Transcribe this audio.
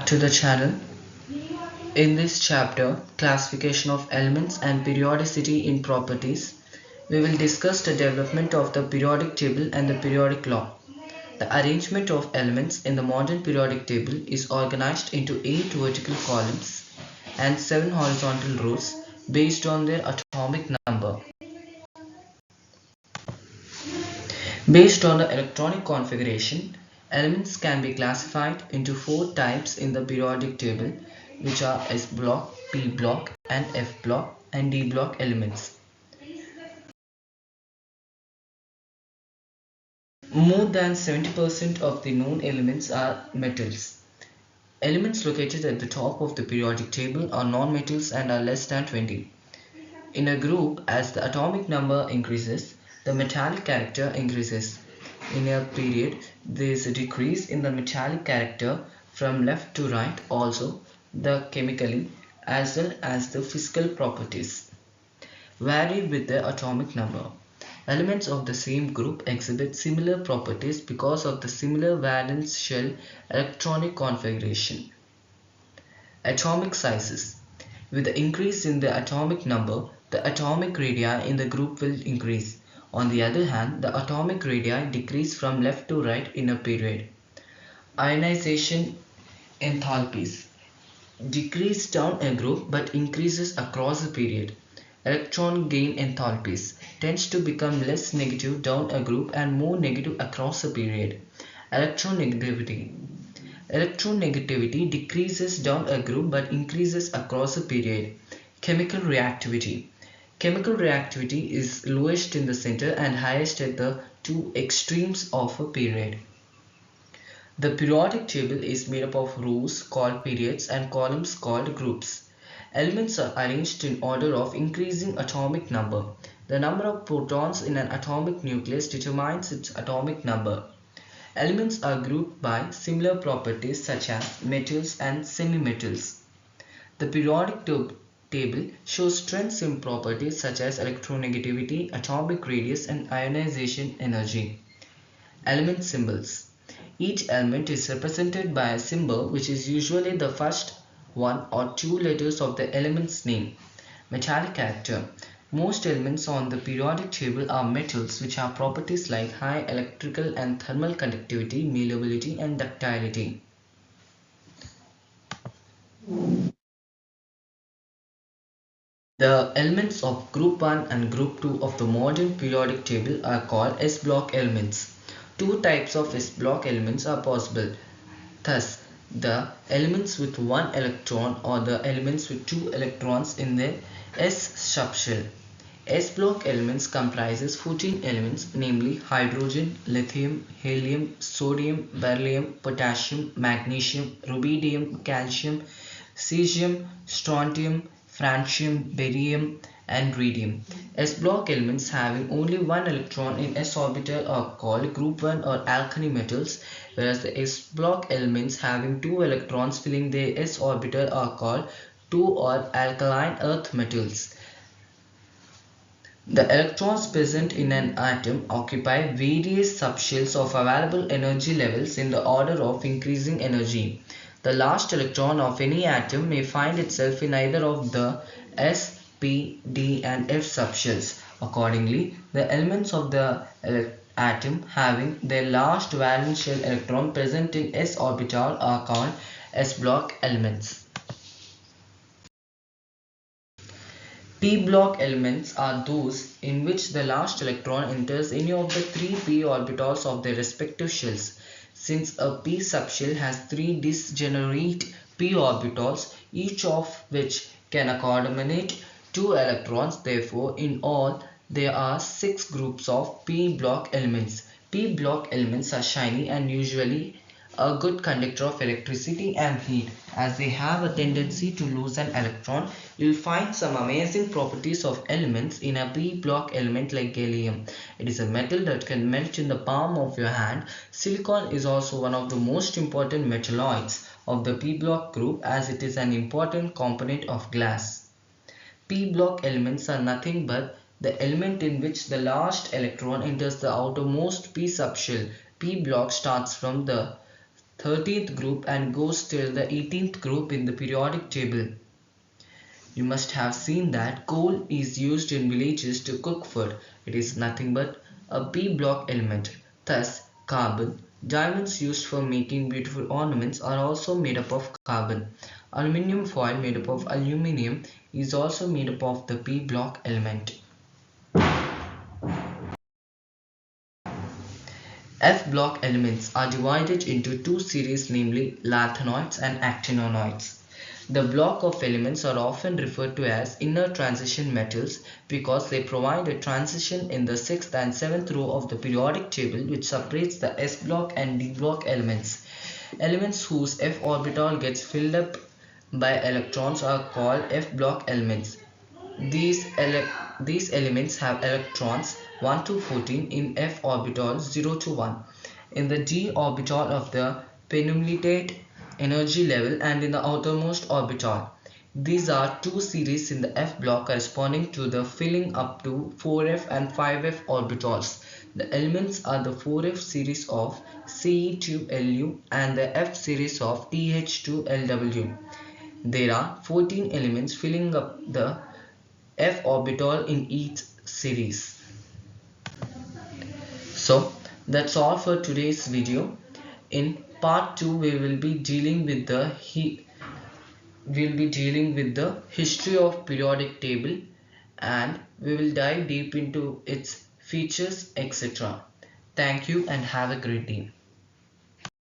To the channel. In this chapter, classification of elements and periodicity in properties, we will discuss the development of the periodic table and the periodic law. The arrangement of elements in the modern periodic table is organized into 8 vertical columns and 7 horizontal rows based on their atomic number. Based on the electronic configuration, elements can be classified into 4 types in the periodic table, which are S block, P block, and F block and D block elements. More than 70% of the known elements are metals. Elements located at the top of the periodic table are non-metals and are less than 20. In a group, as the atomic number increases, the metallic character increases. In a period, there is a decrease in the metallic character from left to right, also the chemically as well as the physical properties vary with the atomic number. Elements of the same group exhibit similar properties because of the similar valence shell electronic configuration. Atomic sizes. With the increase in the atomic number, the atomic radii in the group will increase. On the other hand, the atomic radii decrease from left to right in a period. Ionization enthalpies. Decrease down a group but increases across a period. Electron gain enthalpies tends to become less negative down a group and more negative across a period. Electronegativity. Electronegativity decreases down a group but increases across a period. Chemical reactivity. Chemical reactivity is lowest in the center and highest at the two extremes of a period. The periodic table is made up of rows called periods and columns called groups. Elements are arranged in order of increasing atomic number. The number of protons in an atomic nucleus determines its atomic number. Elements are grouped by similar properties such as metals and semi-metals. The periodic table shows strengths in properties such as electronegativity, atomic radius, and ionization energy. Element symbols. Each element is represented by a symbol which is usually the first one or two letters of the element's name. Metallic character. Most elements on the periodic table are metals which have properties like high electrical and thermal conductivity, malleability, and ductility. The elements of group 1 and group 2 of the modern periodic table are called S block elements. Two types of S block elements are possible. Thus, the elements with 1 electron or the elements with 2 electrons in the S subshell. S block elements comprises 14 elements, namely hydrogen, lithium, helium, sodium, beryllium, potassium, magnesium, rubidium, calcium, cesium, strontium, francium, barium, and rhodium. S block elements having only 1 electron in s orbital are called group 1 or alkali metals, whereas the S block elements having 2 electrons filling their s orbital are called 2 or alkaline earth metals. The electrons present in an atom occupy various subshells of available energy levels in the order of increasing energy. The last electron of any atom may find itself in either of the S, P, D, and F subshells. Accordingly, the elements of the atom having their last valence shell electron present in s orbital are called S block elements. P block elements are those in which the last electron enters any of the 3 p orbitals of their respective shells. Since a p subshell has 3 disgenerate p orbitals, each of which can accommodate 2 electrons, therefore in all there are 6 groups of p block elements. P block elements are shiny and usually a good conductor of electricity and heat. As they have a tendency to lose an electron, you will find some amazing properties of elements in a p block element like gallium. It is a metal that can melt in the palm of your hand. Silicon is also one of the most important metalloids of the p block group as it is an important component of glass. P block elements are nothing but the element in which the last electron enters the outermost p subshell. P block starts from the 13th group and goes till the 18th group in the periodic table. You must have seen that coal is used in villages to cook food. It is nothing but a P block element. Thus, carbon. Diamonds used for making beautiful ornaments are also made up of carbon. Aluminium foil made up of aluminium is also made up of the P block element. F block elements are divided into two series, namely lanthanoids and actinoids. The block of elements are often referred to as inner transition metals because they provide a transition in the 6th and 7th row of the periodic table which separates the S block and D block elements. Elements whose F orbital gets filled up by electrons are called F block elements. These elements have electrons 1 to 14 in f orbital 0 to 1, in the d orbital of the penultimate energy level and in the outermost orbital. These are two series in the f block corresponding to the filling up to 4f and 5f orbitals. The elements are the 4f series of Ce2Lu and the f series of Th2Lw. There are 14 elements filling up the f orbital in each series. So that's all for today's video. In part 2 we will be dealing with the history of periodic table, and we will dive deep into its features, etc. Thank you and have a great day.